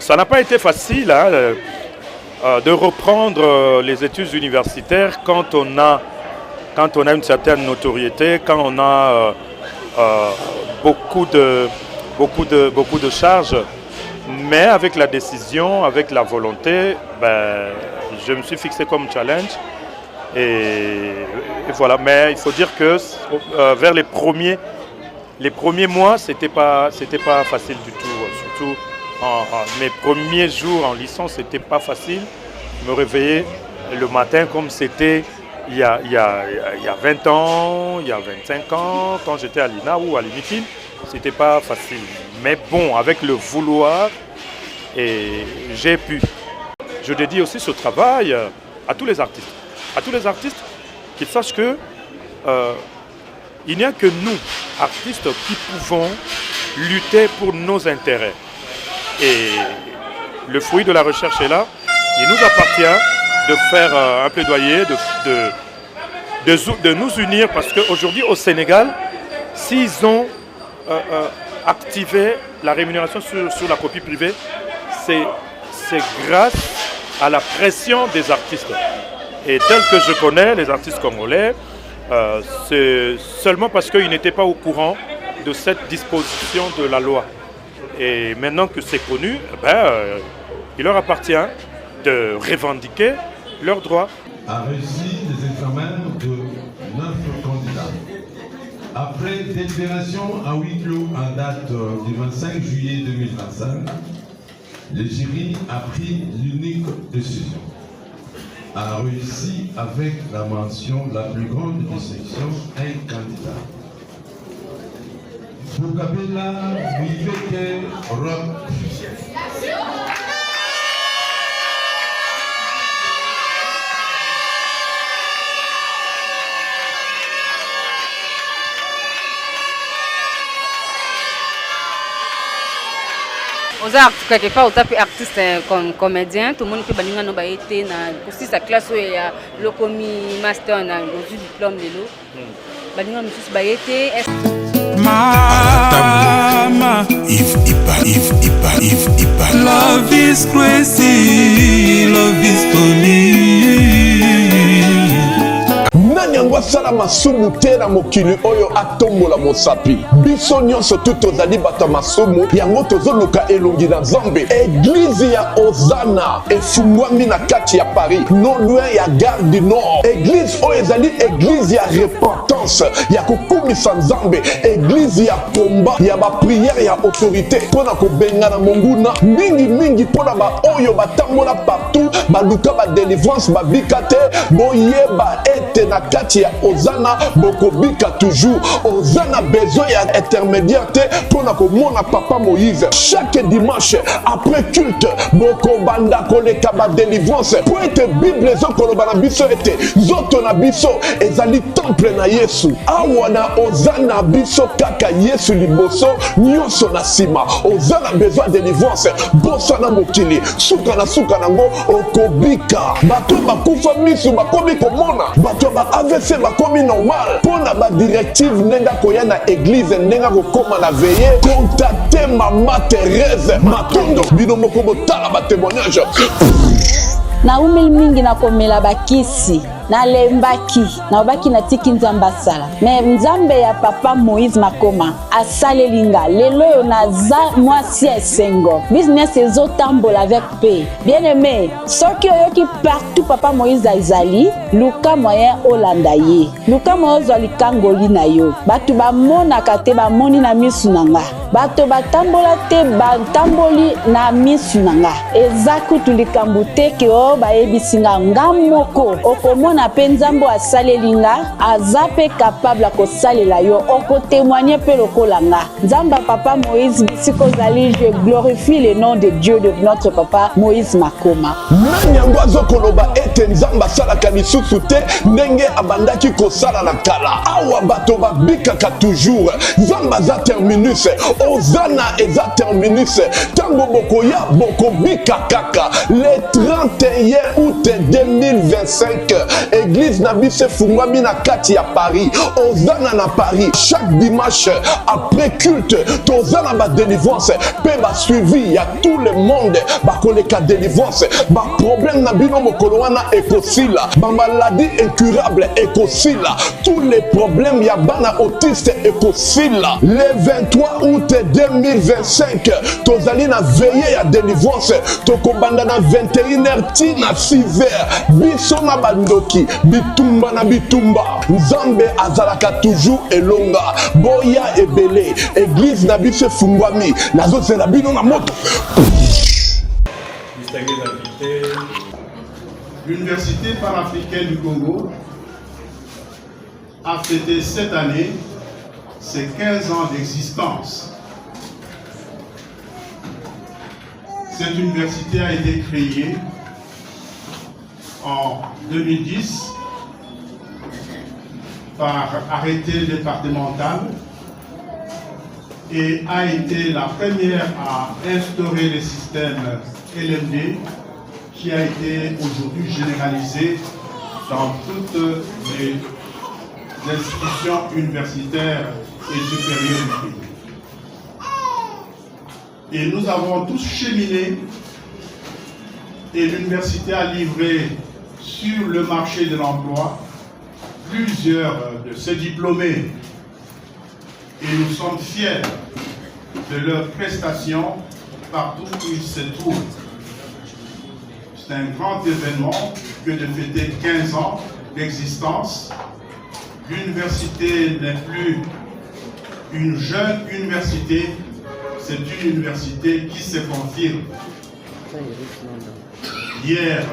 ça n'a pas été facile hein, de reprendre les études universitaires quand on a une certaine notoriété, quand on a beaucoup de charges. Mais avec la décision, avec la volonté, je me suis fixé comme challenge. Et voilà, mais il faut dire que vers les premiers mois, c'était pas facile du tout. Surtout mes premiers jours en licence, c'était pas facile. Me réveiller le matin comme c'était il y a 20 ans, il y a 25 ans, quand j'étais à l'INA ou à l'UNIFIL, c'était pas facile. Mais bon, avec le vouloir, et j'ai pu. Je dédie aussi ce travail à tous les artistes. À tous les artistes, qu'ils sachent que il n'y a que nous, artistes, qui pouvons lutter pour nos intérêts. Et le fruit de la recherche est là. Il nous appartient de faire un plaidoyer, de nous unir, parce qu'aujourd'hui au Sénégal, s'ils ont activé la rémunération sur la copie privée, c'est grâce à la pression des artistes. Et tel que je connais les artistes congolais, c'est seulement parce qu'ils n'étaient pas au courant de cette disposition de la loi. Et maintenant que c'est connu, il leur appartient de revendiquer leurs droits. A réussi les examens de 9 candidats. Après délibération à huis clos en date du 25 juillet 2025, le jury a pris l'unique décision. A réussi avec la mention la plus grande distinction un candidat. Bukabela Wiveke Rock. Quelque part, on est artiste comme comédien, tout le monde peut balinga no baité na aussi sa classe où il y a le commis master na le diplôme de l'eau. Balinga no tous baité. Mama, if Ipa. Love is crazy, love is funny. Nanyangwa sala masumu tera mokili oyo atombola mosapi. Biso nyonso tutozali bata masumu yango tozoluka elongi na Nzambe. Église ya Ozana efungwami na kati ya Paris, non loin ya Gare du Nord. Église oyo ezali église ya repentance, ya kokumisa Nzambe, église ya combat, ya ba prière ya autorité pona kobenga na monguna mingi pona ba oyo batambola partout, baluka ba délivrance ba bikate boyeba ete na kati ya Ozana bokobika toujours. Ozana besoin ya intermédiaire te pona komona papa Moïse. Chaque dimanche après culte bokobanda koleka ba délivrance pour ete Bible ezokoloba na biso ete zoto na biso ezali temple na Yesu. Awa na Ozana biso kaka Yesu liboso nyonso na sima. Ozana besoin de délivrance bosa na mokili suka na ngo okobika. Bato bakufa misu bakomi komona, bato ba AVC bakomi normal. Pona ba directive nenga koya na église nenga kokoma na veiller. Contactez Maman Thérèse Matondo bino moko botala ba témoignage. Na umeli mingi na komela bakisi na lembaki na obaki na tiki Nzamba sala mais Nzambe ya papa Moïse Makoma asale linga lelo yo naza mwasi esengo business ezotambola avec paix. Bien aimé, soki oyoki partout papa Moïse azali luka moyen olanda ye, luka moyo ozali kangoli na yo, bato bamonaka te bamoni na misu nanga, bato batambola te batamboli na misu nanga. Eza kutu likambo te ke o bayebisinga ngamoko okomona na penzambo asalelinga azape capable à kosalela yo oko témoigner pe lokolanga. Nzamba papa Moïse bisiko zali, je glorifie le nom de Dieu de notre papa Moïse Makoma. Nanyango azokoloba ete Nzamba salaka lisusu te ndenge abandaki kosala na kala. Awa bato babikaka toujours. Nzamba za terminus, Ozana eza terminus. Tango bokoya bokobika kaka. Le 31 août 2025 église na biso efungwami na kati ya Paris ozana na Paris chaque dimanche après culte tozana ba délivrance pe ba suivi ya tout le monde ba koleka délivrance ba problème na bino mokolo wana ekosila ba maladie incurable ekosila tous les problèmes ya bana autiste ekosila le 23 août 2025 tozali na veillée ya délivrance tokobanda na 21h tina 6h biso na bandoki bitumba na bitumba nzambe azalaka toujours elonga boya ebele église na biso efungwami nazozela bino na moto. L'Université panafricaine du Congo a fêté cette année ses 15 ans d'existence. Cette université a été créée en 2010 par arrêté départemental et a été la première à instaurer le système LMD qui a été aujourd'hui généralisé dans toutes les institutions universitaires et supérieures du pays. Et nous avons tous cheminé et l'université a livré sur le marché de l'emploi plusieurs de ses diplômés et nous sommes fiers de leurs prestations partout où ils se trouvent. C'est un grand événement que de fêter 15 ans d'existence. L'université n'est plus une jeune université, c'est une université qui se confirme. Hier,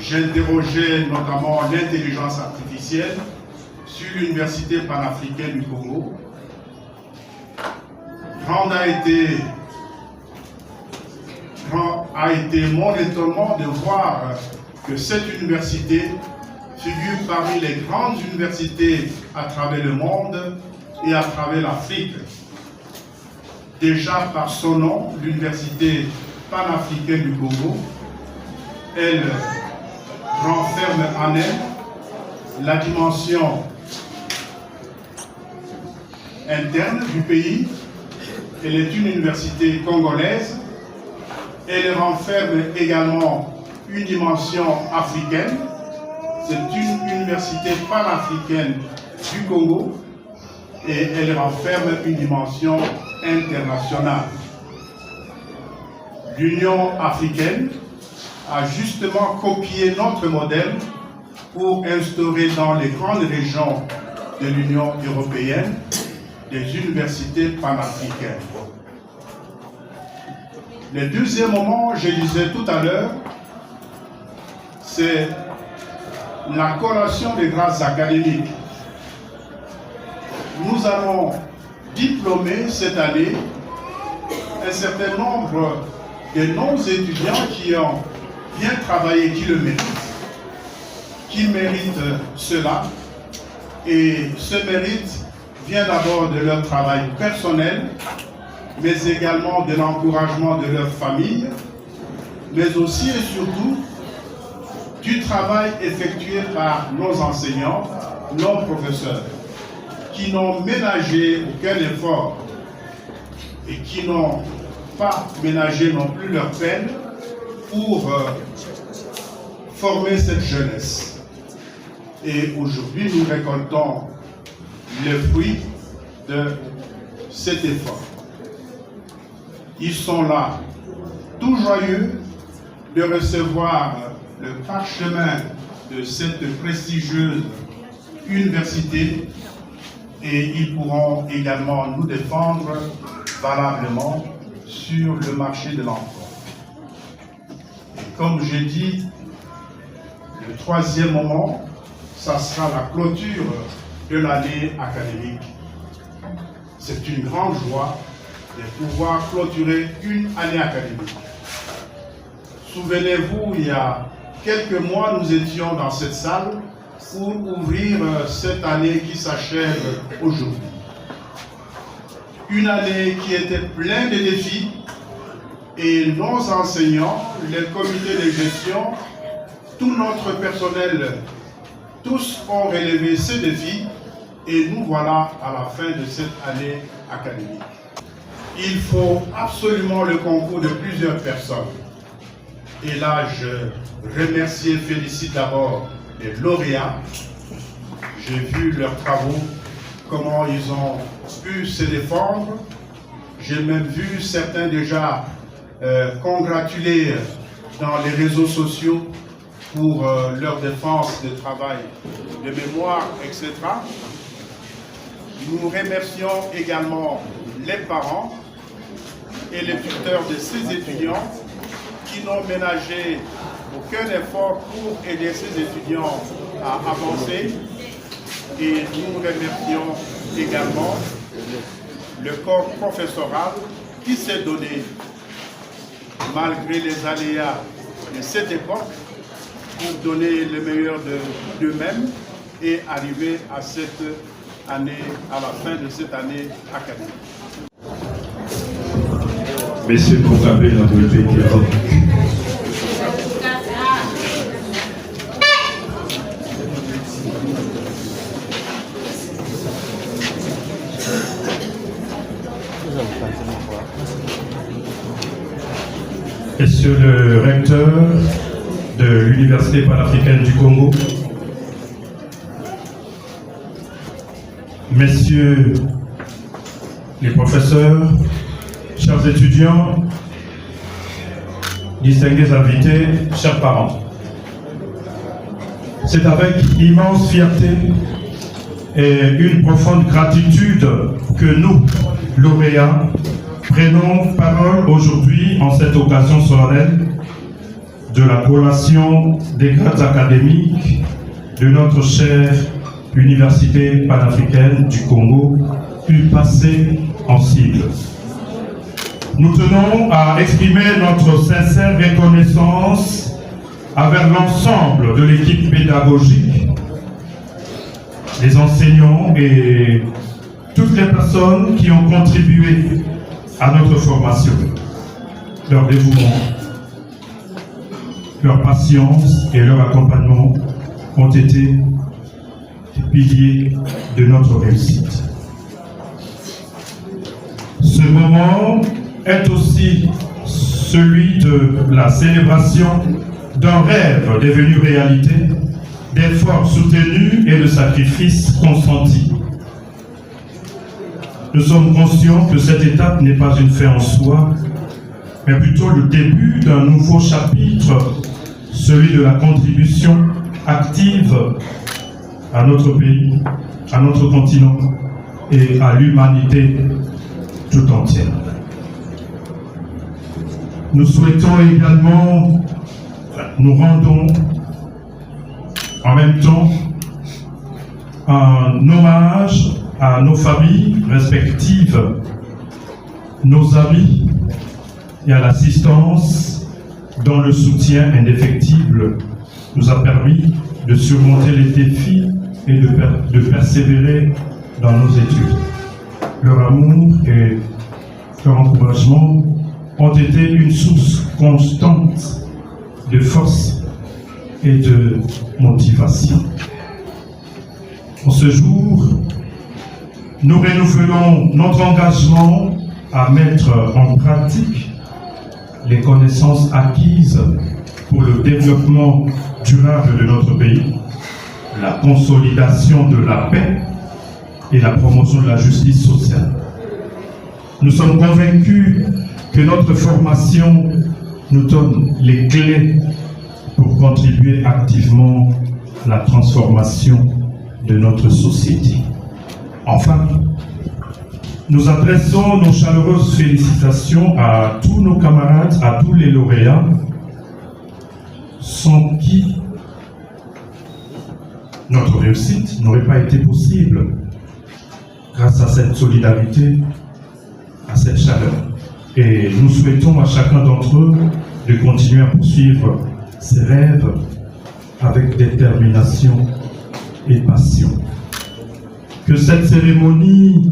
j'interrogeais notamment l'intelligence artificielle sur l'Université panafricaine du Congo. Grand a été mon étonnement de voir que cette université figure parmi les grandes universités à travers le monde et à travers l'Afrique. Déjà par son nom, l'Université panafricaine du Congo, elle renferme en elle la dimension interne du pays. Elle est une université congolaise. Elle renferme également une dimension africaine. C'est une université panafricaine du Congo et elle renferme une dimension internationale. L'Union africaine a justement copié notre modèle pour instaurer dans les grandes régions de l'Union européenne des universités panafricaines. Le deuxième moment, je disais tout à l'heure, c'est la collation des grades académiques. Nous allons diplômer cette année un certain nombre de non-étudiants qui ont bien travaillé, qui le méritent, qui méritent cela. Et ce mérite vient d'abord de leur travail personnel, mais également de l'encouragement de leur famille, mais aussi et surtout du travail effectué par nos enseignants, nos professeurs, qui n'ont ménagé aucun effort et qui n'ont pas ménagé non plus leur peine pour former cette jeunesse. Et aujourd'hui, nous récoltons le fruit de cet effort. Ils sont là, tout joyeux de recevoir le parchemin de cette prestigieuse université et ils pourront également nous défendre valablement sur le marché de l'emploi. Et comme j'ai dit, le troisième moment, ça sera la clôture de l'année académique. C'est une grande joie de pouvoir clôturer une année académique. Souvenez-vous, il y a quelques mois, nous étions dans cette salle pour ouvrir cette année qui s'achève aujourd'hui. Une année qui était pleine de défis et nos enseignants, les comités de gestion, tout notre personnel Tous ont relevé ce défi et nous voilà à la fin de cette année académique. Il faut absolument le concours de plusieurs personnes. Et là, je remercie et félicite d'abord les lauréats. J'ai vu leurs travaux, comment ils ont pu se défendre. J'ai même vu certains déjà congratuler dans les réseaux sociaux pour leur défense de travail, de mémoire, etc. Nous remercions également les parents et les tuteurs de ces étudiants qui n'ont ménagé aucun effort pour aider ces étudiants à avancer. Et nous remercions également le corps professoral qui s'est donné, malgré les aléas de cette époque, pour donner le meilleur d'eux-mêmes et arriver à cette année, à la fin de cette année académique. Messieurs le Concabé, l'autorité qui est Monsieur le recteur de l'Université panafricaine du Congo, Messieurs les professeurs, chers étudiants, distingués invités, chers parents, c'est avec immense fierté et une profonde gratitude que nous, lauréats, prenons parole aujourd'hui en cette occasion solennelle de la collation des grades académiques de notre chère Université panafricaine du Congo, UPAC en sigle. Nous tenons à exprimer notre sincère reconnaissance envers l'ensemble de l'équipe pédagogique, les enseignants et toutes les personnes qui ont contribué à notre formation. Leur dévouement, leur patience et leur accompagnement ont été les piliers de notre réussite. Ce moment est aussi celui de la célébration d'un rêve devenu réalité, d'efforts soutenus et de sacrifices consentis. Nous sommes conscients que cette étape n'est pas une fin en soi, mais plutôt le début d'un nouveau chapitre, celui de la contribution active à notre pays, à notre continent et à l'humanité tout entière. Nous souhaitons également, nous rendons en même temps un hommage à nos familles respectives, nos amis et à l'assistance dont le soutien indéfectible nous a permis de surmonter les défis et de persévérer dans nos études. Leur amour et leur encouragement ont été une source constante de force et de motivation. En ce jour, nous renouvelons notre engagement à mettre en pratique les connaissances acquises pour le développement durable de notre pays, la consolidation de la paix et la promotion de la justice sociale. Nous sommes convaincus que notre formation nous donne les clés pour contribuer activement à la transformation de notre société. Enfin, nous adressons nos chaleureuses félicitations à tous nos camarades, à tous les lauréats, sans qui notre réussite n'aurait pas été possible grâce à cette solidarité, à cette chaleur. Et nous souhaitons à chacun d'entre eux de continuer à poursuivre ses rêves avec détermination et passion. Que cette cérémonie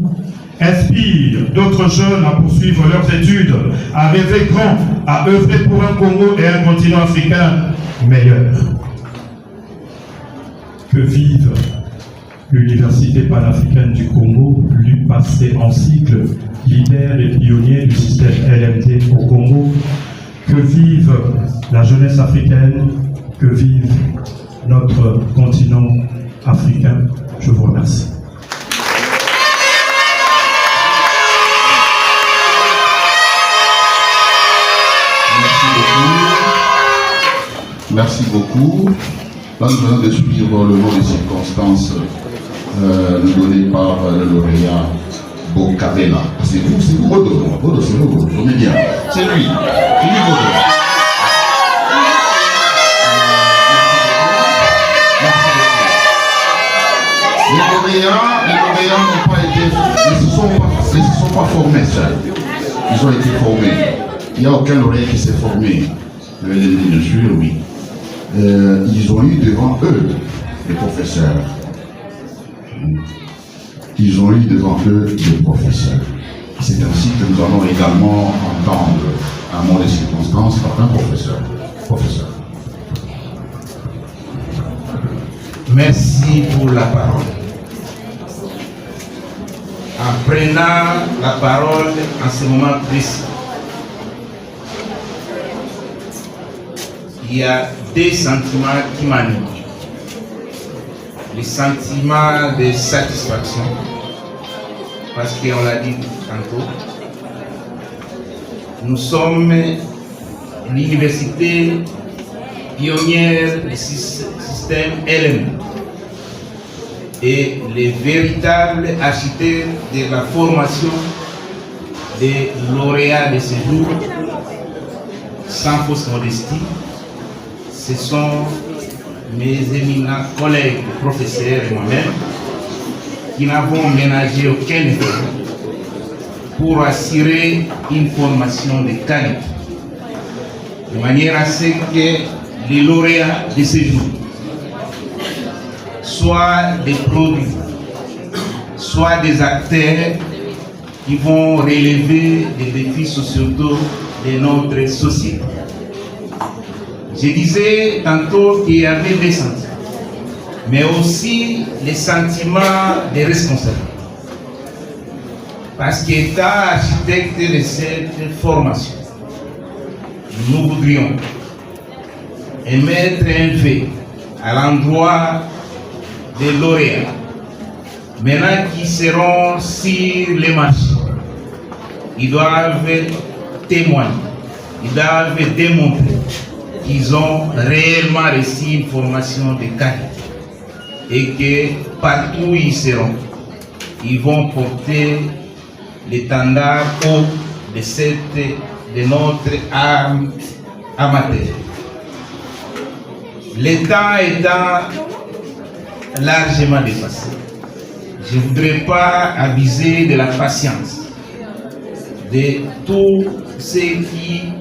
inspire d'autres jeunes à poursuivre leurs études, à rêver grand, à œuvrer pour un Congo et un continent africain meilleur. Que vive l'Université panafricaine du Congo, passée en cycle, leader et pionnier du système LMD au Congo. Que vive la jeunesse africaine, que vive notre continent africain. Je vous remercie. Merci beaucoup. Là, nous venons de suivre le lot des circonstances donné par le lauréat Bokabela. C'est vous, Bodo, c'est vous, je bien. C'est lui, Bodo. Les lauréats n'ont pas été, ne se sont pas formés seuls. Ils ont été formés. Il n'y a aucun lauréat qui s'est formé. Le LND, bien sûr, oui. Ils ont eu devant eux des professeurs. Ils ont eu devant eux des professeurs. C'est ainsi que nous allons également entendre un mot de circonstance par un professeur. Merci pour la parole. En prenant la parole en ce moment précis, il y a deux sentiments qui m'animent. Le sentiment de satisfaction, parce qu'on l'a dit tantôt, nous sommes l'université pionnière du système LM et les véritables architectes de la formation des lauréats de ce jour, sans fausse modestie. Ce sont mes éminents collègues, professeurs et moi-même, qui n'avons ménagé aucun effort pour assurer une formation de qualité, de manière à ce que les lauréats de ce jour soient des produits, soit des acteurs qui vont relever les défis sociétaux de notre société. Je disais tantôt qu'il y avait des sentiments, mais aussi les sentiments des responsables. Parce qu'étant architecte de cette formation, nous voudrions émettre un vœu à l'endroit des lauréats, maintenant qui seront sur les marchés. Ils doivent témoigner, ils doivent démontrer qu'ils ont réellement reçu une formation de qualité et que partout où ils seront, ils vont porter l'étendard haut de notre arme amateur. Le temps étant largement dépassé, je ne voudrais pas abuser de la patience de tous ceux qui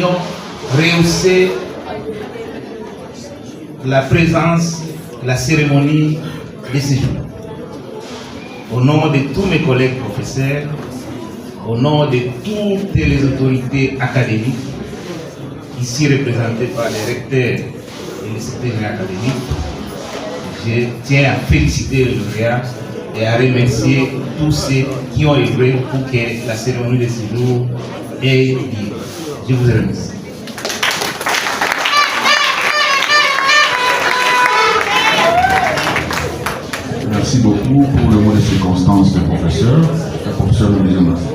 ont rehaussé la présence, la cérémonie de ce jour. Au nom de tous mes collègues professeurs, au nom de toutes les autorités académiques, ici représentées par les recteurs et les secrétaires académiques, je tiens à féliciter les lauréats et à remercier tous ceux qui ont œuvré pour que la cérémonie de ce jour ait lieu. Je vous remercie. Merci beaucoup pour le mot de circonstance du professeur. Le professeur nous dit merci.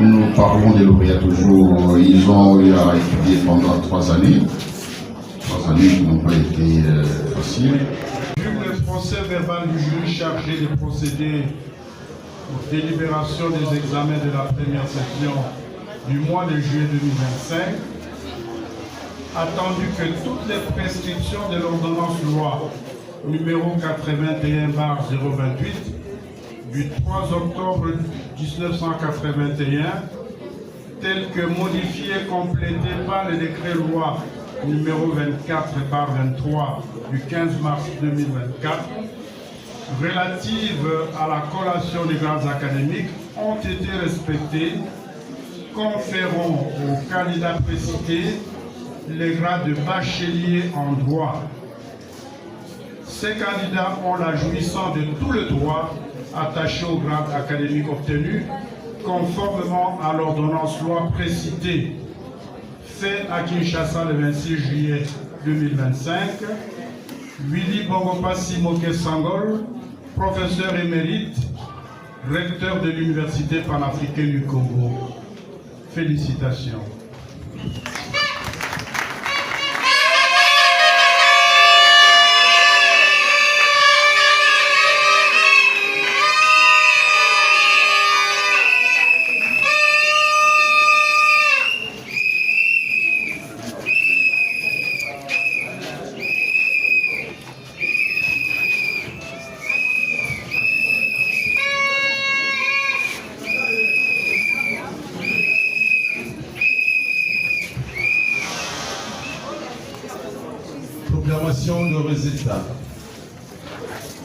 Et nous parlons des lauréats toujours. Ils ont eu à étudier pendant 3 années. 3 années qui n'ont pas été faciles. Le procès verbal du jury chargé de procéder aux délibérations des examens de la première session du mois de juillet 2025, attendu que toutes les prescriptions de l'ordonnance loi numéro 81/028 du 3 octobre 1981, telles que modifiées et complétées par le décret loi numéro 24/23 du 15 mars 2024, relatives à la collation des grades académiques, ont été respectées, conférant aux candidats précités le grade de bachelier en droit. Ces candidats ont la jouissance de tout le droit attaché au grade académique obtenu, conformément à l'ordonnance loi précitée, fait à Kinshasa le 26 juillet 2025. Willy Bongopassi Moke Sangol, professeur émérite, recteur de l'Université panafricaine du Congo. Félicitations. Proclamation de résultats.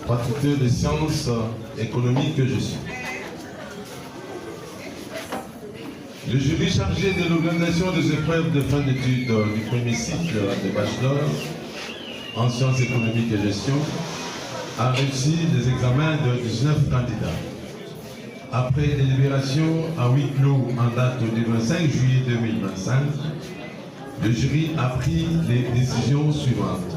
Pratiqueur de sciences économiques que je suis. Le jury chargé de l'organisation des épreuves de fin d'études du premier cycle de bachelor en sciences économiques et gestion a réussi les examens de 19 candidats. Après délibération à huis clos en date du 25 juillet 2025, le jury a pris les décisions suivantes.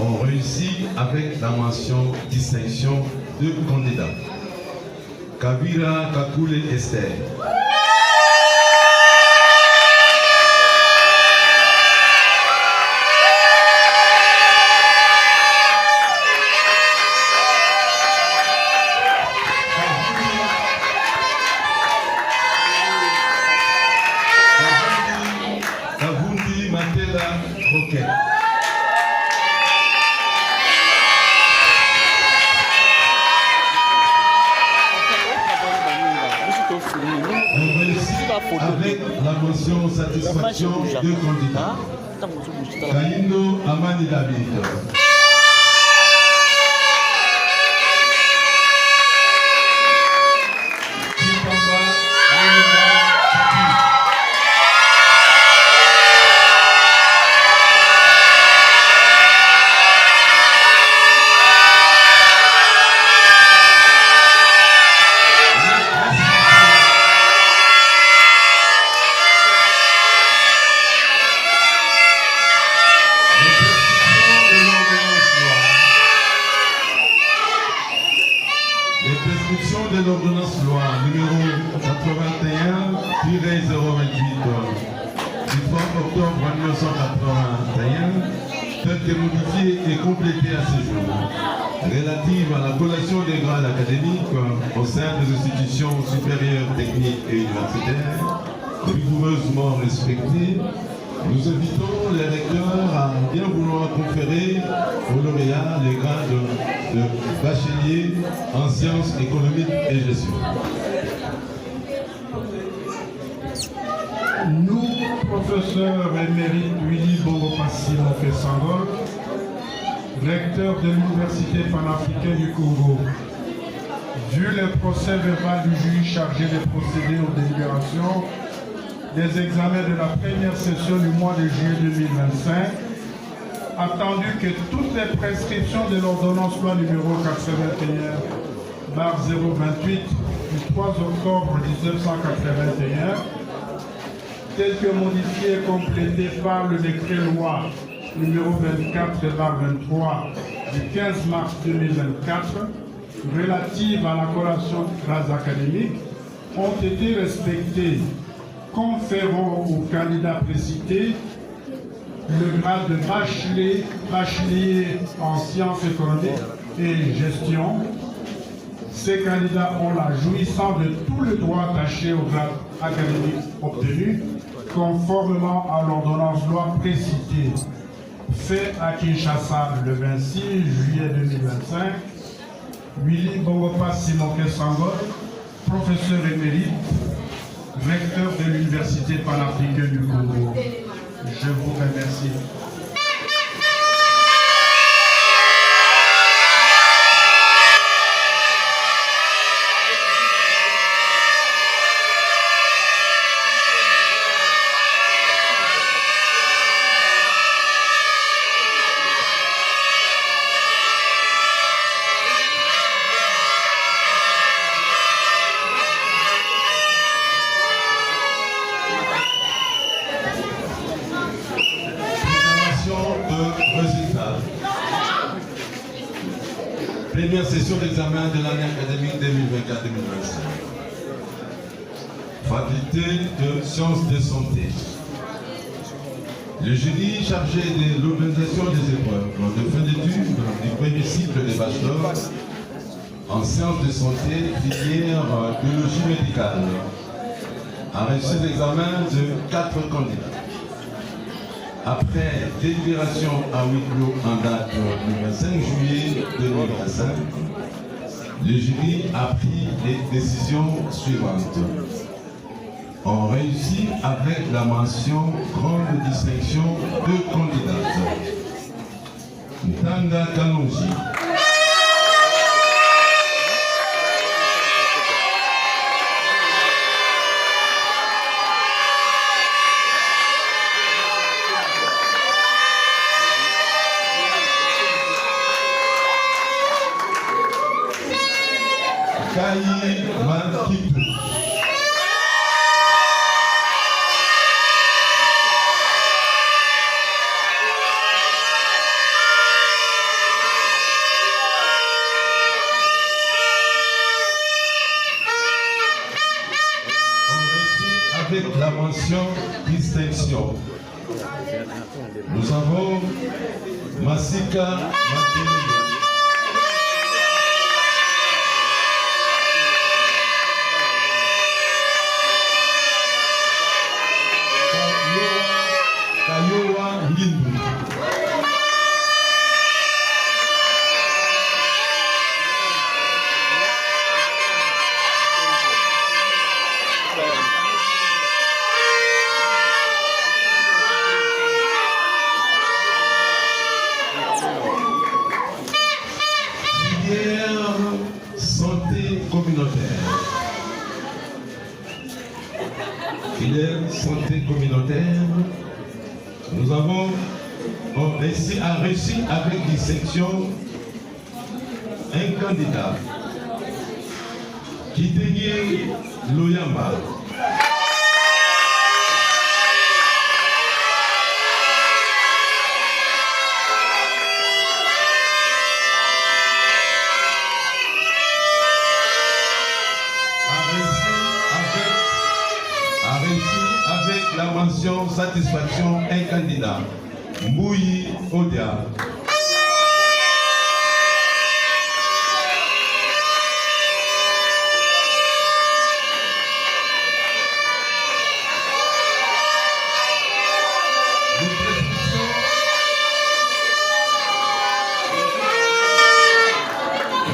On réussit avec la mention distinction deux candidats. Kavira Kakule Esther. Kavundi Matela Roquet. Avec la motion satisfaction deux candidats. Kaindo Amani David. De l'ordonnance loi numéro 81-028 du 3 octobre 1981, telle que modifiée et complétée à ce jour, relative à la collation des grades académiques au sein des institutions supérieures techniques et universitaires, rigoureusement respectées. Nous invitons les recteurs à bien vouloir conférer aux lauréats les grades de bachelier en sciences économiques et gestion. Nous, professeurs émérites Willy Bongopassi Moke Sangol, recteur de l'Université panafricaine du Congo, vu le procès verbal du jury chargé de procéder aux délibérations des examens de la première session du mois de juillet 2025, attendu que toutes les prescriptions de l'ordonnance loi numéro 81/028 du 3 octobre 1981, telles que modifiées et complétées par le décret loi numéro 24/23 du 15 mars 2024, relative à la collation de grades académiques, ont été respectées, conférant aux candidats précités le grade de bachelier en sciences économiques et gestion. Ces candidats ont la jouissance de tout le droit attaché au grade académique obtenu, conformément à l'ordonnance loi précitée, fait à Kinshasa le 26 juillet 2025. Willy Bongopassi Moke Sangol, professeur émérite, recteur de l'Université panafricaine du Congo. Je vous remercie. première session d'examen de l'année académique 2024-2025. Faculté de sciences de santé. Le jury chargé de l'organisation des épreuves de fin d'études du premier cycle des bachelors en sciences de santé, filière biologie médicale, a reçu l'examen de 4 candidats. Après délibération à huis clos en date du 25 juillet 2025, le jury a pris les décisions suivantes. On réussit avec la mention grande distinction 2 candidates. Ntanga Kalonji. Kayi Makitu. Avec la mention distinction, nous avons Masika Matini. Kayowa Lindu. Santé communautaire. Filière santé communautaire. Nous avons réussi avec distinction un candidat qui déniait Loyamba. A réussi avec la mention satisfaction un candidat, Mbouyi Odia.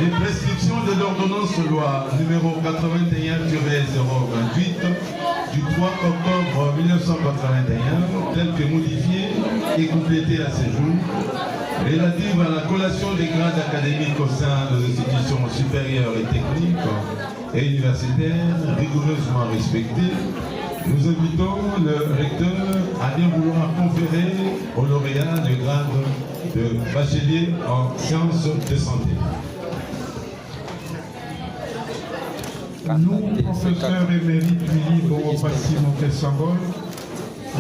Les prescriptions de l'ordonnance loi numéro 81-028 du 3 octobre 1981, telle que modifiée et complétée à ce jour, relative à la collation des grades académiques au sein des institutions supérieures et techniques et universitaires rigoureusement respectées, nous invitons le recteur à bien vouloir conférer au lauréat le grade de bachelier en sciences de santé. Nous, professeur émérite Willy Boropassi Mokesangol,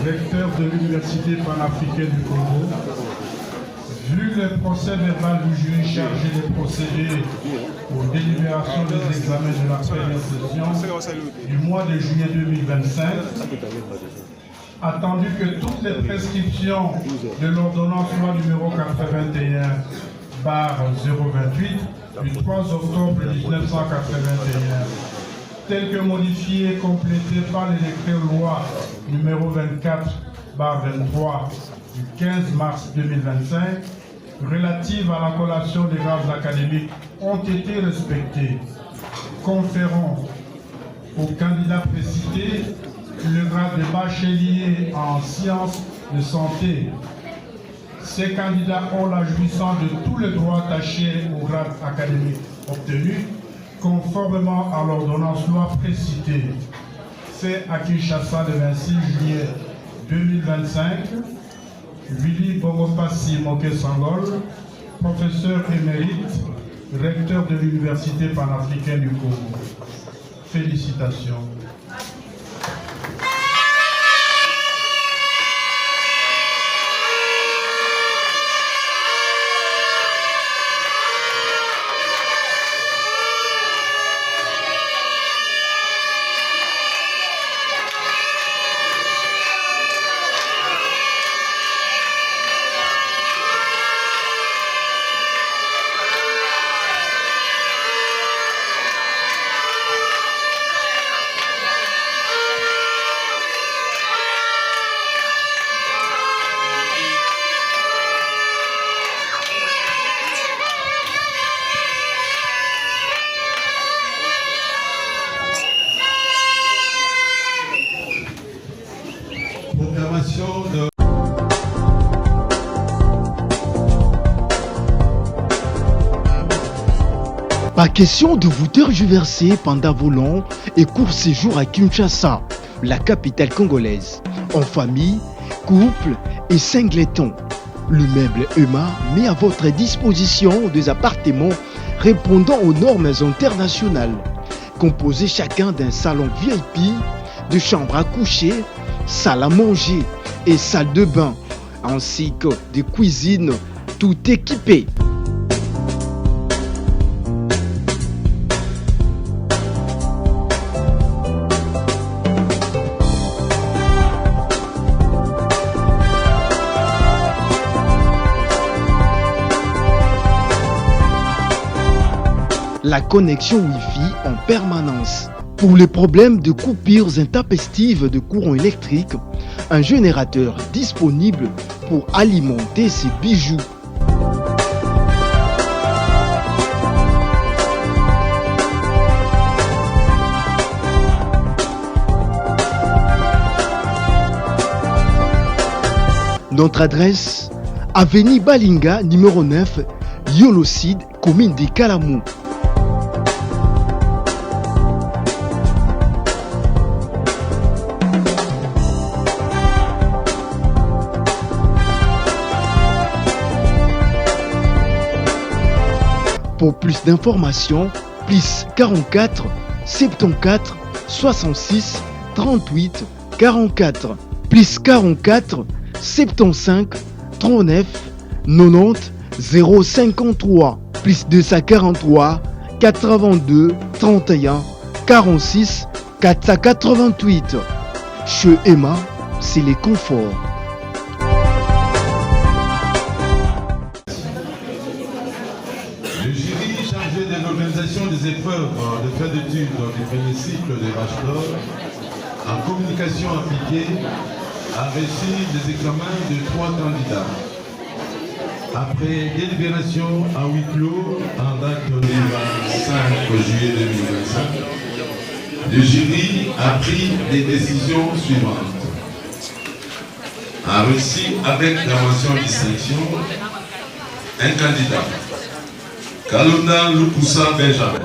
recteur de l'Université panafricaine du Congo, vu le procès verbal du jury chargé de procéder aux délibérations des examens de la première session du mois de juillet 2025, attendu que toutes les prescriptions de l'ordonnance loi numéro 81/028 du 3 octobre 1981, telle que modifiée et complétée par le décret loi numéro 24/23 du 15 mars 2025, relative à la collation des grades académiques, ont été respectées, conférant aux candidats précités le grade de bachelier en sciences de santé. Ces candidats ont la jouissance de tous les droits attachés au grade académique obtenu, conformément à l'ordonnance loi précitée. C'est à Kinshasa le 26 juillet 2025. Willy Boropassi Mokesangol, professeur émérite, recteur de l'Université panafricaine du Congo. Félicitations. question de vous tergiverser pendant vos longs et courts séjours à Kinshasa, la capitale congolaise, en famille, couple et singleton. L'immeuble EMA met à votre disposition des appartements répondant aux normes internationales, composés chacun d'un salon VIP, de chambres à coucher, salle à manger et salle de bain, ainsi que de cuisine tout équipées. La connexion Wi-Fi en permanence. Pour les problèmes de coupures intempestives de courant électrique, un générateur disponible pour alimenter ces bijoux. Notre adresse, avenue Balinga, numéro 9, Yolocide, commune de Kalamou. Pour plus d'informations, plus 44 74 66 38 44, plus 44 75 39 90 053, plus 243 82 31 46 488. Chez Emma, c'est les conforts. Le jury chargé de l'organisation des épreuves de fin d'études du premier cycle de bachelor en communication appliquée a reçu les examens de 3 candidats. Après délibération à huis clos en date du 25 juillet 2025, le jury a pris les décisions suivantes. A reçu avec la mention distinction un candidat, Kalunda Lukusa Benjamin.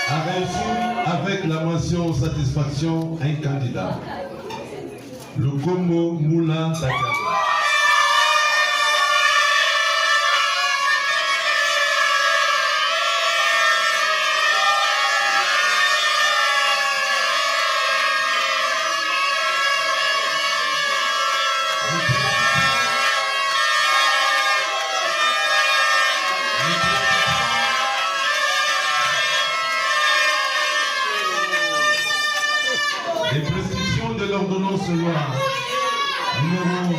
A reçu avec la mention satisfaction un candidat, le Gomo Moula Takala. Les prescriptions de l'ordonnance loi numéro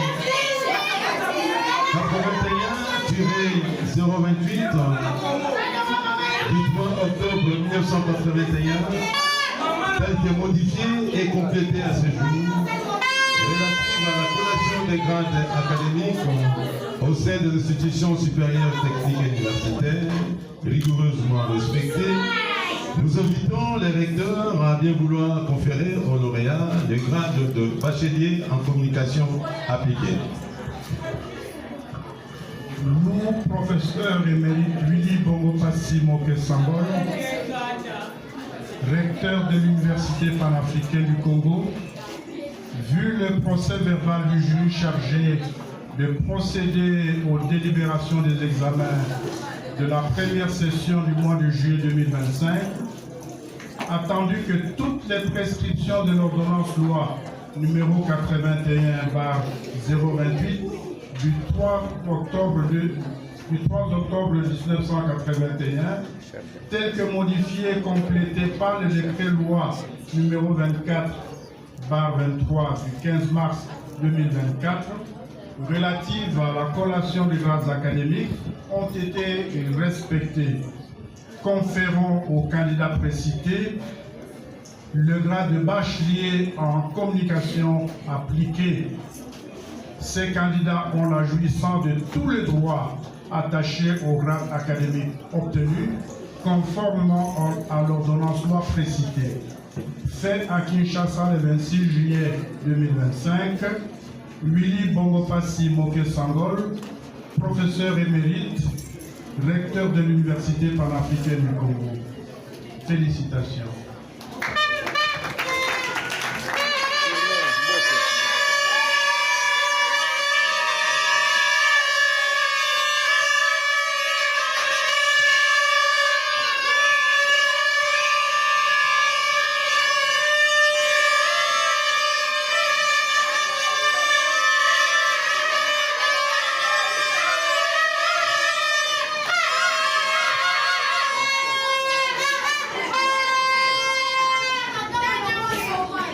81-028 du 3 octobre 1981, telle que modifiée et complétée à ce jour, relative à la collation des grades académiques au sein des institutions supérieures techniques et universitaires, rigoureusement respectées. Nous invitons les recteurs à bien vouloir conférer aux lauréats le grade de bachelier en communication appliquée. Nous, professeur émérite Willy Bongo Passi Moke Sambol, recteur de l'Université panafricaine du Congo, vu le procès verbal du jury chargé de procéder aux délibérations des examens de la première session du mois de juillet 2025, attendu que toutes les prescriptions de l'ordonnance loi numéro 81/028 du 3 octobre 1981, telles que modifiées et complétées par le décret loi numéro 24/23 du 15 mars 2024, relatives à la collation des grades académiques, ont été respectées, conférant aux candidats précités le grade de bachelier en communication appliquée, Ces candidats ont la jouissance de tous les droits attachés au grade académique obtenu, conformément à l'ordonnance loi précitée. Fait à Kinshasa le 26 juillet 2025, Willy Bongopassi Moke Sangol, professeur émérite, recteur de l'Université panafricaine du Congo. Félicitations.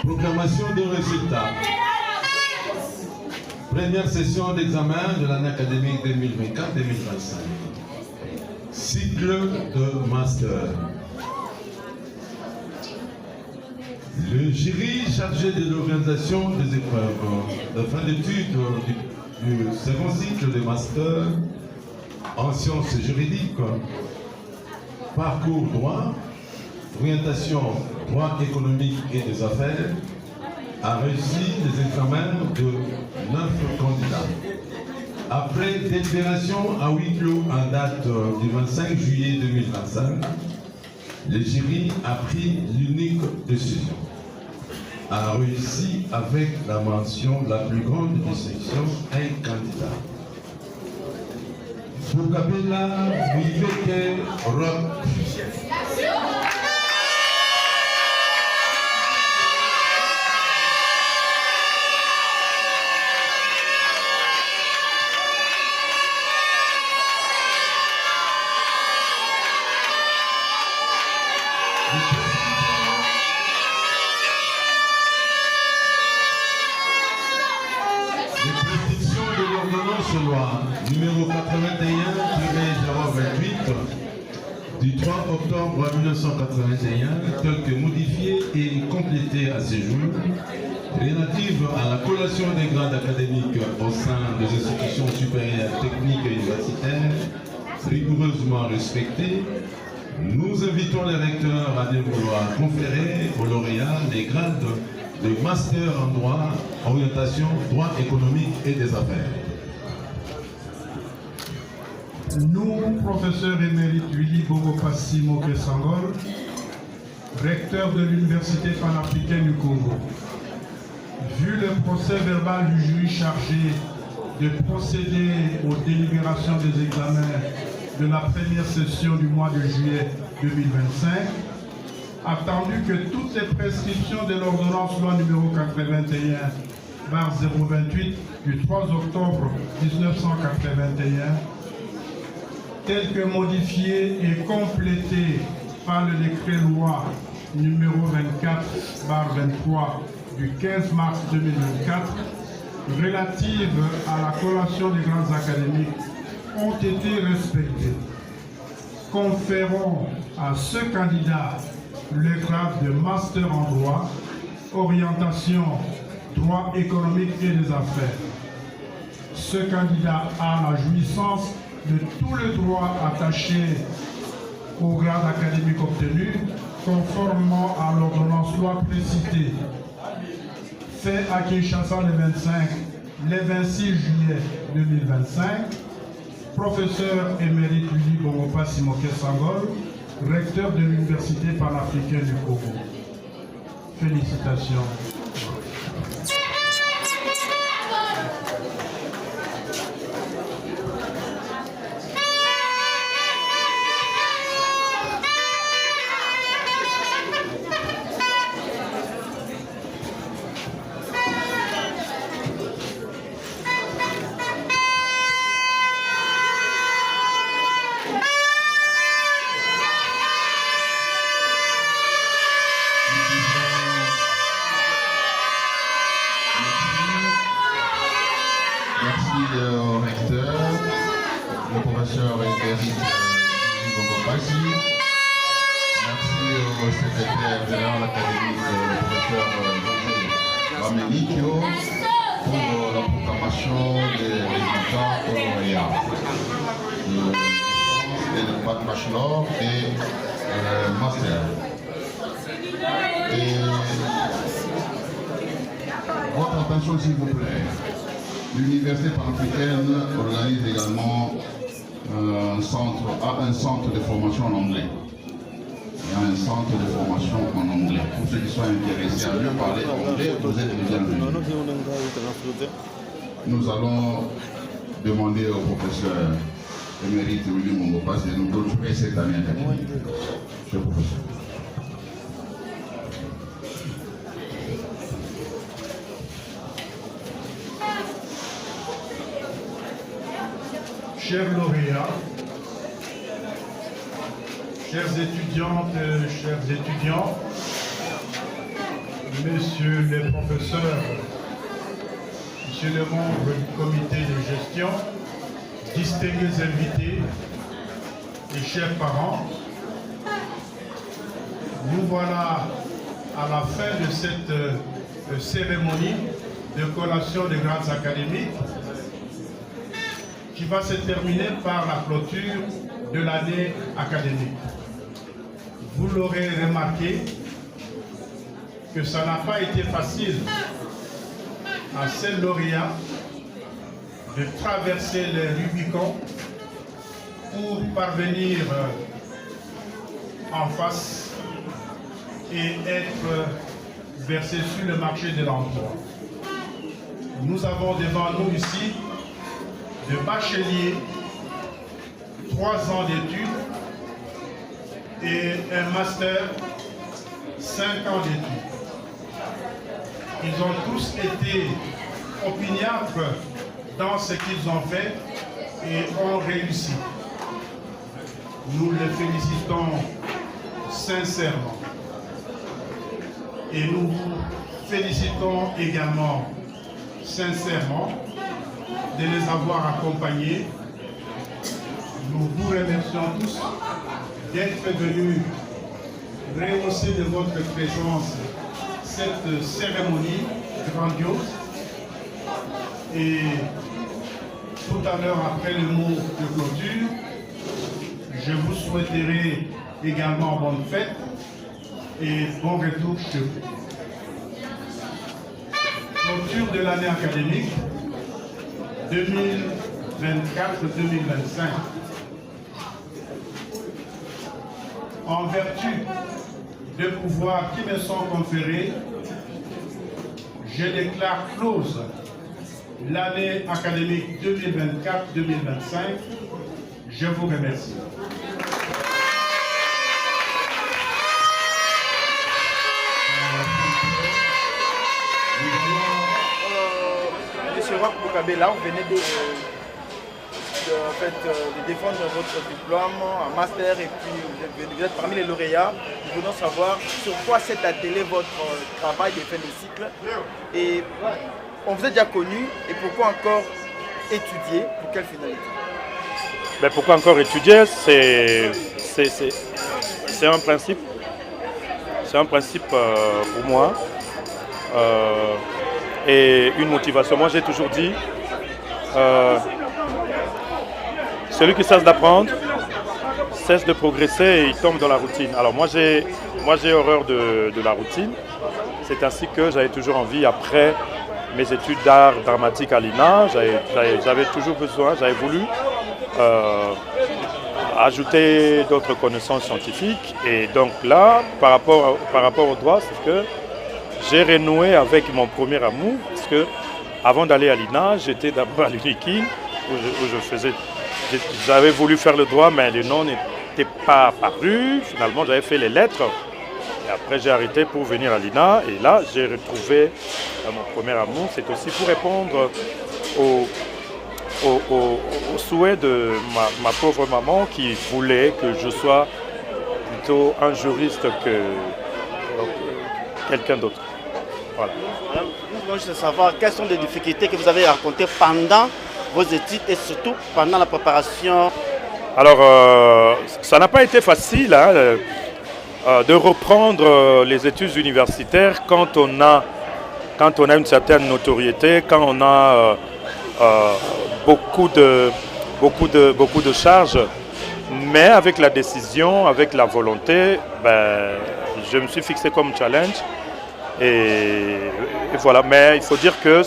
Proclamation de résultats. Première session d'examen de l'année académique 2024-2025. Cycle de master. Le jury chargé de l'organisation des épreuves de fin d'études du second cycle de master en sciences juridiques, parcours droit, orientation droit économique et des affaires, a réussi les examens de 9 candidats. Après délibération à huis clos en date du 25 juillet 2025, le jury a pris l'unique décision. A réussi avec la mention la plus grande distinction un candidat. Bukabela Wiveke Rock. Loi numéro 81-028 du 3 octobre 1981, tel que modifié et complété à ce jour, relative à la collation des grades académiques au sein des institutions supérieures techniques et universitaires, rigoureusement respectées, nous invitons les recteurs à bien vouloir conférer aux lauréats les grades de master en droit, orientation, droit économique et des affaires. Nous, professeur émérite Willy Bongopassi Moke Sangol, recteur de l'Université panafricaine du Congo, vu le procès verbal du jury chargé de procéder aux délibérations des examens de la première session du mois de juillet 2025, attendu que toutes les prescriptions de l'ordonnance loi numéro 81/028 du 3 octobre 1981, telles que modifiées et complétées par le décret loi numéro 24/23 du 15 mars 2024, relative à la collation des grands académiques, ont été respectées, conférant à ce candidat le grade de master en droit, orientation, droit économique et des affaires. Ce candidat a la jouissance de tous les droits attachés au grade académique obtenu, conformément à l'ordonnance loi précitée. Fait à Kinshasa le 26 juillet 2025, professeur émérite Willy Bongopassi Moke Sangol, recteur de l'Université panafricaine du Congo. Félicitations. Pour la proclamation proclamation des résultats au lauréat. Et le bac bachelor et master. Et votre attention s'il vous plaît. L'Université panafricaine organise également un centre de formation en anglais. Il y a un centre de formation en anglais. Pour ceux qui sont intéressés à mieux parler anglais, vous êtes les bienvenus. Nous allons demander au professeur émérite Willy Mongopas de nous clôturer cette année académique. Monsieur le professeur. Chers lauréats, chères étudiantes, chers étudiants, messieurs les professeurs, messieurs les membres du comité de gestion, distingués invités et chers parents, nous voilà à la fin de cette cérémonie de collation des grandes académiques qui va se terminer par la clôture de l'année académique. Vous l'aurez remarqué que ça n'a pas été facile à ces lauréats de traverser les Rubicons pour parvenir en face et être versés sur le marché de l'emploi. Nous avons devant nous ici de bacheliers, 3 ans d'études et un master, 5 ans d'études. Ils ont tous été opiniâtres dans ce qu'ils ont fait et ont réussi. Nous les félicitons sincèrement. Et nous vous félicitons également sincèrement de les avoir accompagnés. Nous vous remercions tous d'être venus rehausser de votre présence cette cérémonie grandiose. Et tout à l'heure, après le mot de clôture, je vous souhaiterai également bonne fête et bon retour chez vous. Clôture de l'année académique 2024-2025. En vertu des pouvoirs qui me sont conférés, je déclare close l'année académique 2024-2025. Je vous remercie. Monsieur Roch Boukabela, vous venez de défendre votre diplôme en master et puis vous êtes parmi les lauréats. Nous voulons savoir sur quoi s'est attelé votre travail de fin de cycle et on vous a déjà connu et pourquoi encore étudier, pour quelle finalité? Ben pourquoi encore étudier? C'est un principe. C'est un principe pour moi et une motivation. Moi j'ai toujours dit celui qui cesse d'apprendre cesse de progresser et il tombe dans la routine. Alors moi j'ai horreur de la routine. C'est ainsi que j'avais toujours envie, après mes études d'art dramatique à l'INA, j'avais toujours besoin, j'avais voulu ajouter d'autres connaissances scientifiques. Et donc là, par rapport au droit, c'est que j'ai renoué avec mon premier amour, parce que avant d'aller à l'INA, j'étais d'abord à l'UNIKI, où j'avais voulu faire le droit, mais le nom n'était pas apparu. Finalement, j'avais fait les lettres. Et après, j'ai arrêté pour venir à l'INA. Et là, j'ai retrouvé mon premier amour. C'est aussi pour répondre au souhait de ma pauvre maman qui voulait que je sois plutôt un juriste que quelqu'un d'autre. Voilà. Moi, je veux savoir quelles sont les difficultés que vous avez rencontrées pendant vos études et surtout pendant la préparation. Alors, ça n'a pas été facile de reprendre les études universitaires quand on a une certaine notoriété, quand on a beaucoup de charges. Mais avec la décision, avec la volonté, je me suis fixé comme challenge. Et voilà. Mais il faut dire que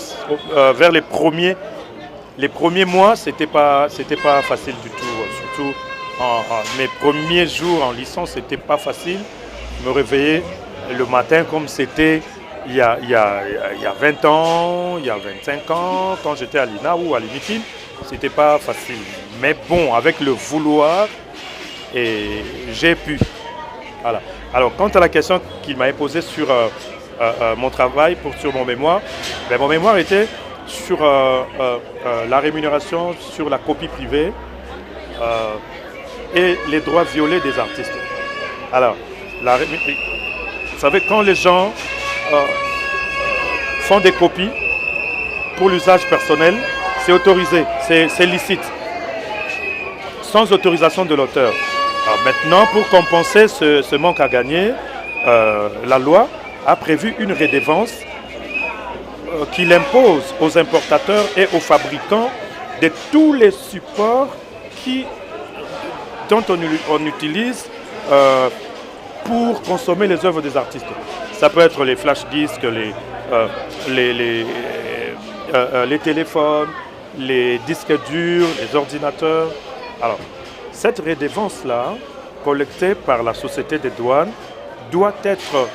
vers les premiers mois, c'était pas facile du tout. Surtout mes premiers jours en licence, c'était pas facile. Me réveiller le matin comme c'était il y a 20 ans, il y a 25 ans, quand j'étais à l'INA ou à l'UNIFIL, c'était pas facile. Mais bon, avec le vouloir, et j'ai pu. Voilà. Alors, quant à la question qu'il m'avait posée sur mon travail, sur mon mémoire, mon mémoire était sur la rémunération, sur la copie privée et les droits violés des artistes. Alors, vous savez, quand les gens font des copies pour l'usage personnel, c'est autorisé, c'est licite, sans autorisation de l'auteur. Alors maintenant, pour compenser ce manque à gagner, la loi a prévu une redevance qu'il impose aux importateurs et aux fabricants de tous les supports dont on utilise pour consommer les œuvres des artistes. Ça peut être les flash disques, les téléphones, les disques durs, les ordinateurs. Alors, cette redevance-là, collectée par la société des douanes, doit être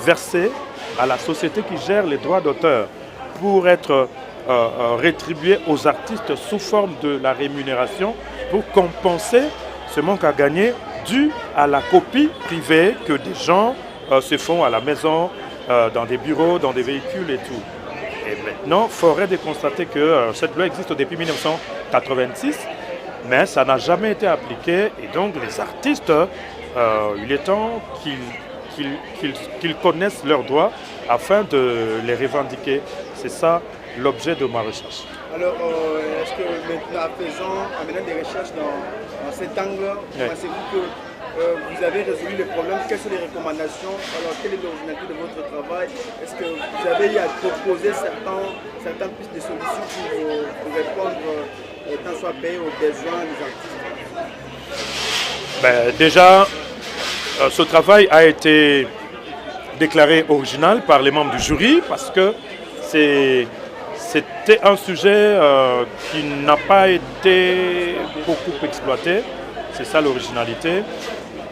versée à la société qui gère les droits d'auteur pour être rétribuée aux artistes sous forme de la rémunération pour compenser ce manque à gagner dû à la copie privée que des gens se font à la maison, dans des bureaux, dans des véhicules et tout. Et maintenant, il faudrait de constater que cette loi existe depuis 1986, mais ça n'a jamais été appliqué. Et donc, les artistes, il est temps qu'ils connaissent leurs droits afin de les revendiquer. C'est ça l'objet de ma recherche. Alors, est-ce que maintenant, en menant des recherches dans cet angle, pensez-vous que vous avez résolu les problèmes? Quelles sont les recommandations? Alors, quelle est l'originalité de votre travail? Est-ce que vous avez à proposer certaines pistes de solutions pour répondre, tant soit payé aux besoins des artistes? Déjà, ce travail a été déclaré original par les membres du jury parce que c'était un sujet qui n'a pas été beaucoup exploité. C'est ça l'originalité.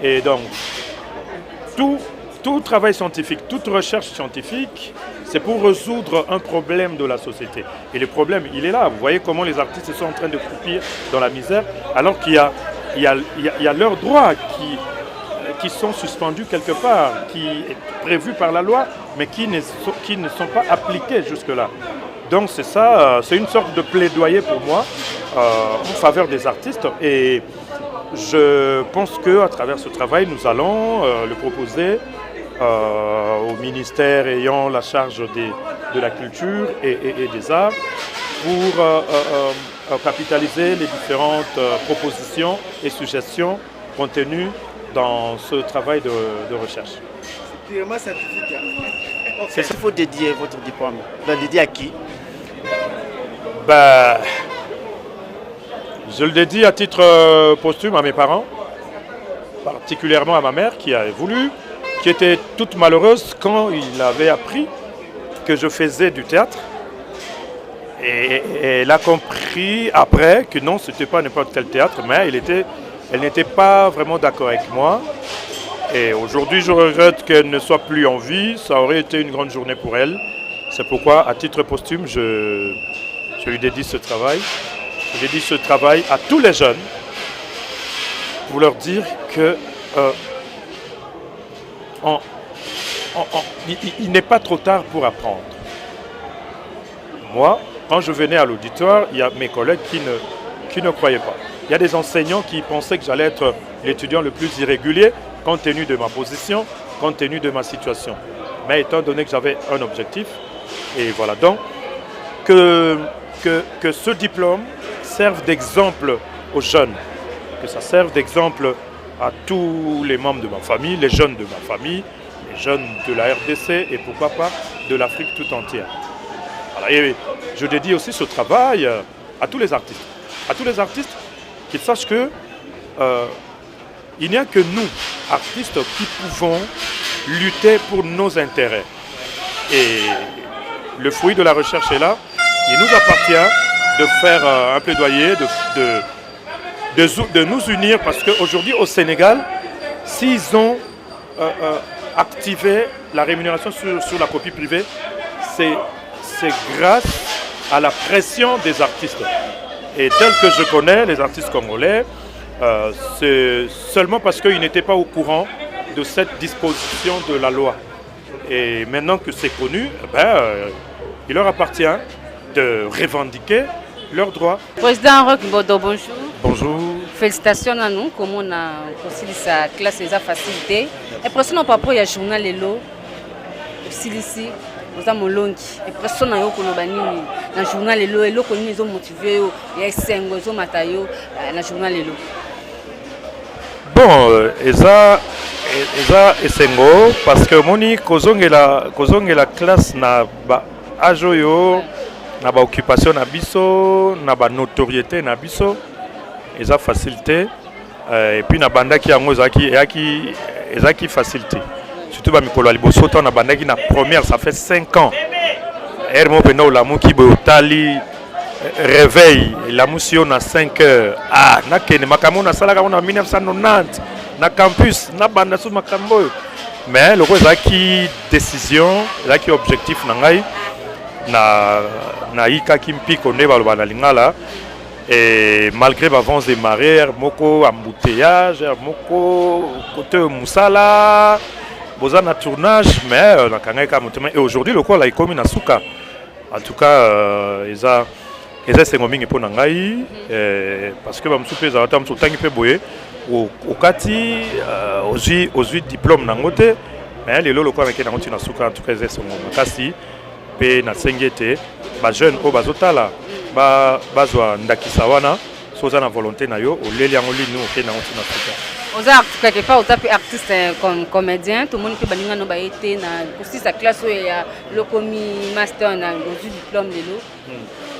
Et donc, tout travail scientifique, toute recherche scientifique, c'est pour résoudre un problème de la société. Et le problème, il est là. Vous voyez comment les artistes sont en train de croupir dans la misère, alors qu'il y a leurs droits qui sont suspendus quelque part, qui est prévu par la loi, mais qui ne sont pas appliqués jusque-là. Donc c'est ça, c'est une sorte de plaidoyer pour moi en faveur des artistes. Et je pense qu'à travers ce travail, nous allons le proposer au ministère ayant la charge de la culture et des arts pour capitaliser les différentes propositions et suggestions contenues dans ce travail de recherche. C'est purement scientifique. Est-ce qu'il faut dédier votre diplôme? Dédié à qui? Je le dédie à titre posthume à mes parents, particulièrement à ma mère qui a voulu, qui était toute malheureuse quand il avait appris que je faisais du théâtre. Et elle a compris après que non, ce n'était pas n'importe quel théâtre, mais elle n'était pas vraiment d'accord avec moi. Et aujourd'hui, je regrette qu'elle ne soit plus en vie. Ça aurait été une grande journée pour elle. C'est pourquoi, à titre posthume, je lui dédie ce travail. Je dédie ce travail à tous les jeunes pour leur dire que il n'est pas trop tard pour apprendre. Moi, quand je venais à l'auditoire, il y a mes collègues qui ne croyaient pas. Il y a des enseignants qui pensaient que j'allais être l'étudiant le plus irrégulier compte tenu de ma position, compte tenu de ma situation. Mais étant donné que j'avais un objectif, et voilà, donc que ce diplôme serve d'exemple aux jeunes, que ça serve d'exemple à tous les membres de ma famille, les jeunes de ma famille, les jeunes de la RDC et pourquoi pas de l'Afrique tout entière. Voilà, et je dédie aussi ce travail à tous les artistes. À tous les artistes qu'ils sachent que il n'y a que nous, artistes, qui pouvons lutter pour nos intérêts. Et le fruit de la recherche est là. Il nous appartient de faire un plaidoyer, de nous unir, parce qu'aujourd'hui au Sénégal, s'ils ont activé la rémunération sur la copie privée, c'est grâce à la pression des artistes. Et tel que je connais les artistes congolais, c'est seulement parce qu'ils n'étaient pas au courant de cette disposition de la loi. Et maintenant que c'est connu, il leur appartient de revendiquer leurs droits. Président Roch Bodo, bonjour. Bonjour. Félicitations à nous, comme on a aussi sa classe et sa facilité. Et pour ça, par rapport au journal Lelo, aussi ici, nous avons longi. Et pour ça, nous avons dans le journal Lelo, et nous avons motivé, il y a 5 ans, Matayo, dans le journal Lelo. Bon, Eza Esengo, parce que Moni, Kozong est la classe na ba ajoyo, na ba occupation na biso, na ba notoriété na biso, Eza facilité, et puis na banda qui yango Eza qui facilité. Surtout ba mikolo liboso to na banda qui na première, ça fait 5 ans. Hermo pena olamu ki bo tali réveil, la moussion à 5 heures. Ah, na kene makambo na sala en 1990 na campus na banda sous makambo. Mais le roi qui décision, là qui objectif na ngai na ika kimpi konde baloba na lingala, et malgré avance des marées, moko embouteillage, moko côté musala, boza na tournage, mais na kanga ka mutema. Et aujourd'hui le quoi la ikomi na suka. En tout cas, c'est un mingi pour nangai parce que ba msupe za wata msutangi pe boye okati ozi diplôme nangote mais lelo lokwa meke na ngoti na suka. En tout cas c'est un makasi pe na sengete ba jeune o bazotala ba bazwa ndakisa wana soza na volonté na yo oleli yango lini oke na ngoti na suka. Aux arts, quelque part, aux artistes comme comédien, tout le monde peut balinga no baité na aussi sa classe où il y a le commis master na le diplôme de l'eau.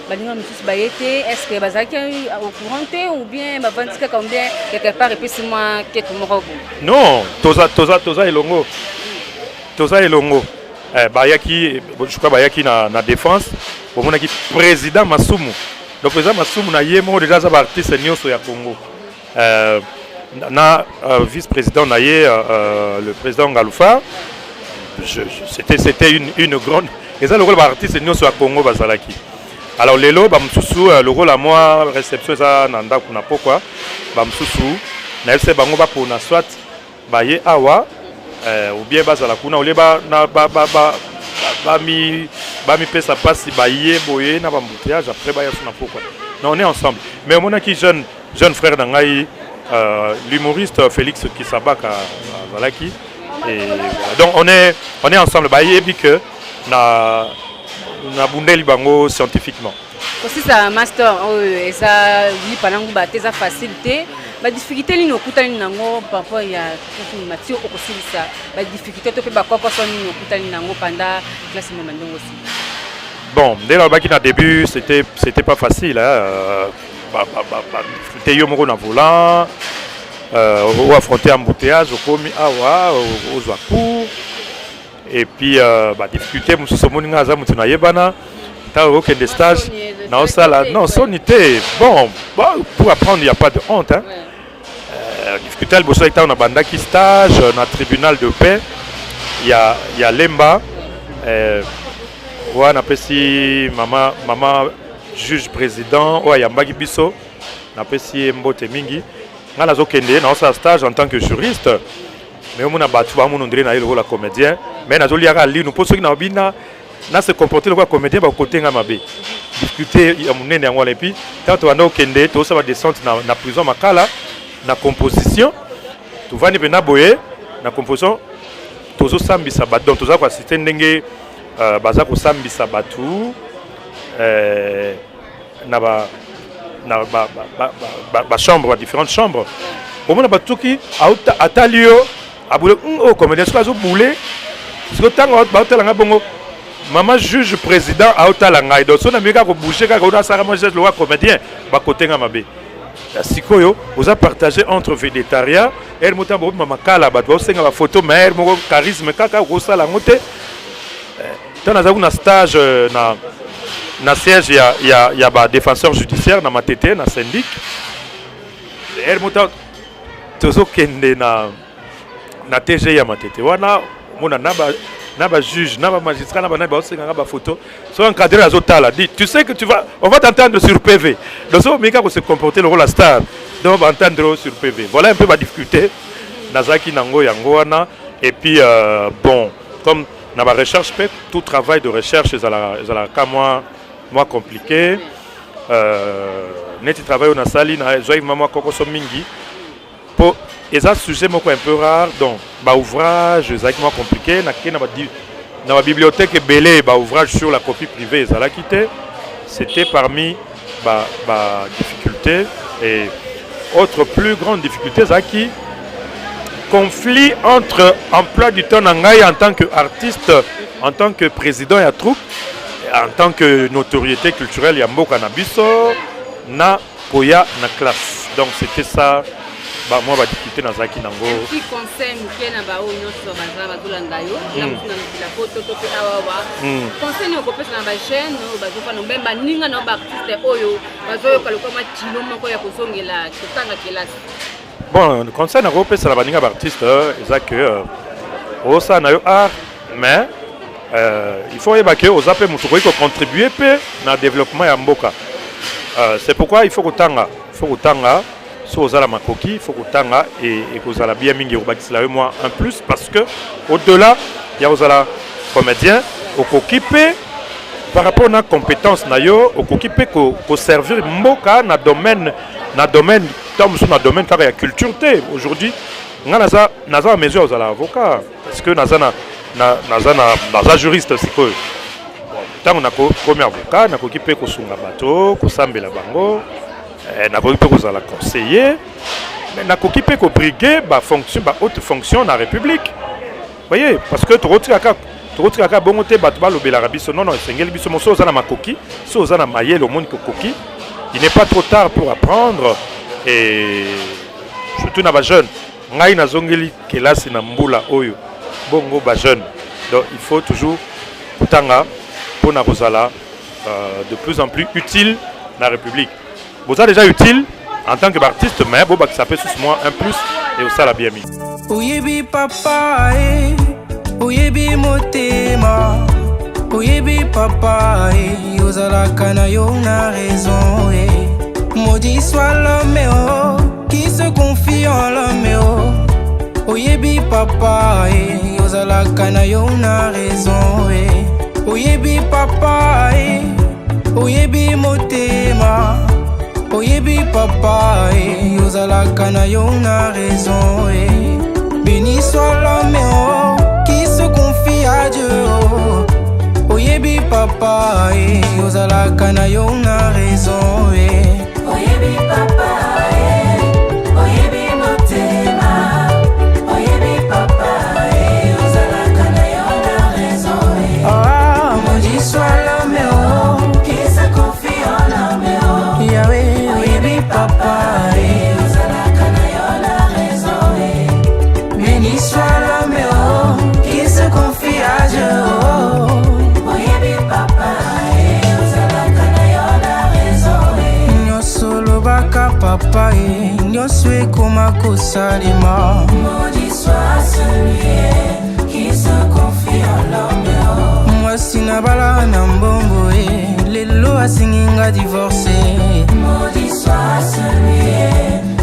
Balinga monsieur baité, est-ce que bazaki au courant ou bien ba vandika combien quelque part et puis c'est moi qui est morobo. Non, toza elongo. Toza elongo. Bayaki, je crois bayaki na défense, au mona ki président Masumu. Donc président Masumu na yemo déjà za artiste nyonso ya Congo. Na vice-président Naye, le président Galoufa, c'était une grande. Et ça, le rôle d'artiste, c'est à Congo Bazalaki. Alors, Lelo, le rôle à moi, réception, ça, Nanda, Kuna Pokwa, Bamsusu, Naël Bango, pour na soit, Baye Awa, ou bien Bazalakuna, ou Leba, Bami Pesa Passi, Baye, Boye, na Bambouteillage, après Baye Suna Pokwa. Non, on est ensemble. Mais on a qui jeune frère d'Angaï. L'humoriste Félix Kisabaka Zalaki. Et voilà. Donc on est ensemble. Et puis que na bundeli bango scientifiquement. Aussi ça master et ça oui pendant que baté ça facilité. Ba difficulté ni okutani nango parfois il y a matière au aussi ça. Ba difficulté to pe ba quoi son ni okutani nango pendant classe moment aussi. Bon, dès le début c'était pas facile hein. Difficulté yo na volant ou affronter embouteillage au komi awa au Zwaku et puis difficulté mususu moninga za mutu na yebana ta aucun des stages na osala non sonité bon pour apprendre il y a pas de honte hein. Difficulté le bosso état on a bandaki stage na tribunal de paix il y a Lemba on appelle si maman juge président ou Yambagi Bisso n'a pas si mbote mingi nga nazo kende na sa stage en tant que juriste mais on a battu ba mon ndré na le rôle comédien mais nazo liaka li nous poso na bina na se comporter le comédien ba côté nga mabe discuter ya munene yango et puis quand on a kende to ça va descendre na prison makala na composition tu vas ni bena boye na composition tozo sambisa ba donc toza ko assister ndenge baza ko sambisa batu chambre, différentes chambres. Au moins, batuki atalio, abule, oh, comme les choses boulé, parce que tant que bongo, maman juge président aotala ngai donc so na mika ko bouger ka ko na sara moi geste le comédien ba côté nga mabe sikoyo oza partager entre végétarien et motambo mama kala ba to senga ba photo mais mo charisme kaka ko sala ngote tant na stage na siège ya ba défenseur judiciaire na matete na syndic et motambo tozo kende na TG ya matete wana mona na ba juge na ba magistrat na ba senga ba photo so encadré azotala dit tu sais que on va t'entendre sur PV donc so mika ko se comporter le rôle la star donc on va entendre sur PV voilà un peu ma difficulté nazaki nango yango wana et puis bon comme na ba recherche tout travail de recherche ezala ka moi compliqué neti travail on a sali na joie maman koko so mingi pour et ça sujet un peu rare donc bah ouvrage exactement compliqué na la bibliothèque belé bah ouvrage sur la copie privée ça l'a quitté c'était parmi bah difficultés et autre plus grande difficulté ça qui conflit entre emploi du temps nangai en tant qu'artiste en tant que président et à troupe en tant que notoriété culturelle ya mboka na biso na koya na classe donc c'était ça. Bah moi va discuter dans Zaki Nango. Qui concerne qui na ba o nyoso bazala bazolanda yo la mutuna la photo to pe awa. Concerne ko pesa na ba chaîne bazofa no mbemba ninga no ba artiste oyo bazoyo kaluka ma kilo moko ya kozongela kutanga kelasi. Bon, concerne ko pesa na ba ninga ba artiste ezaka o sa na yo art mais il faut que aux appels mutu ko contribuer pe na développement ya mboka. C'est pourquoi il faut kutanga so ozala makoki il faut kutanga et kozala bien mingi obakisila moi en plus parce que au-delà il y a ozala comédien okokipe par rapport na compétence na yo okokipe ko servir mboka na domaine comme sur na domaine car ya culture té aujourd'hui nga naza mesure ozala avocat parce que naza juriste sikoyo tant na ko comme avocat na kokipe ko sunga bato ko sambela bango nakoki pe kozala conseiller mais nakoki pe ko briguer ba fonction ba haute fonction na république voyez parce que tokotika bongo te bato balobela biso non esengeli biso moso oza na makoki so oza na mayele omoni kokoki il n'est pas trop tard pour apprendre et surtout na ba jeune ngai nazongeli kelasi na mbula oyo bongo ba jeune donc il faut toujours kutanga pona kozala de plus en plus utile na république. Vous êtes déjà utile en tant qu'artiste, mais bon, ça fait sous moi un plus et aussi la bien mis. Oyebi papa, oyebi motema, oyebi papa, ozala kana yo na raison. Maudit soit l'homme qui se confie en l'homme. Oyebi papa, ozala kana yo na raison. Oyebi papa, oyebi motema. Oyebi papa, ozala kana yo na raison. Béni soit l'homme qui se confie à Dieu. Oyebi papa, ozala kana yo na raison. Oyebi papa, oyebi motema. Oyebi papa, ozala kana yo na raison. Ah, maudit soit l'homme qui se confie en l'homme. Yahweh. Papa, ozala kana yo na raison. Béni soit l'homme qui se confie à Dieu. Oyebi papa, ozala kana yo na raison. Nyoso lobaka papa, nyoso ekoma kosalema. Maudit soit celui qui se confie en l'homme. Mwasi na bala na mbongo lelo asinginga divorcé. Maudit soit celui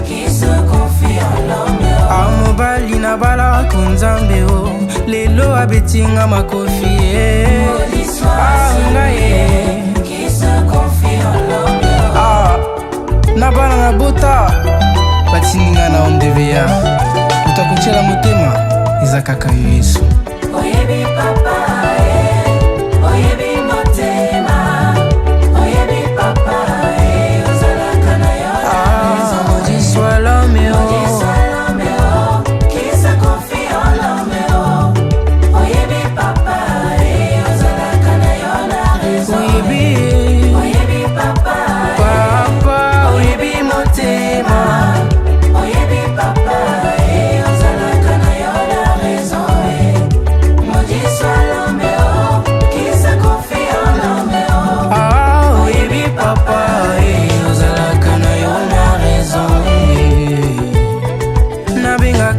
qui se confie en l'homme. Amobali na bala kunzambe lelo abetinga makofi. Maudit soit celui qui se confie en l'homme. Na bala na bota batinga na ondevea utakuchela motema izakaka Yesu. Oyebi papa, oyebi motema. Oyebi papa, ozala kana yo na raison. Maudit soit l'homme qui se confie en l'homme. Oyebi papa, ozala kana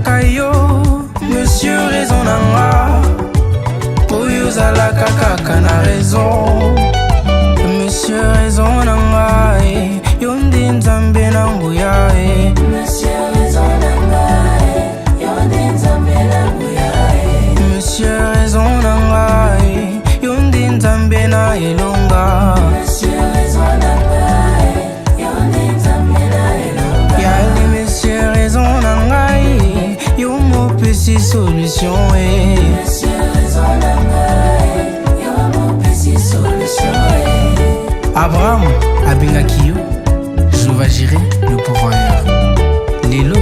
kaka yo monsieur raison nanga oyo ozalaka kaka na raison monsieur raison nanga yo nde nzambe na nguya monsieur raison nanga yo nde nzambe na nguya monsieur raison nanga yo nde nzambe na elonga monsieur raison nanga yo nde nzambe na elonga yali monsieur raison nanga yo mopesi solution monsieur raison nanga yo mopesi solution Abraham abengaki yo Jéhovah Jireh le pourvoyeur lelo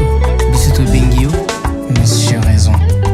biso tobengi yo monsieur raison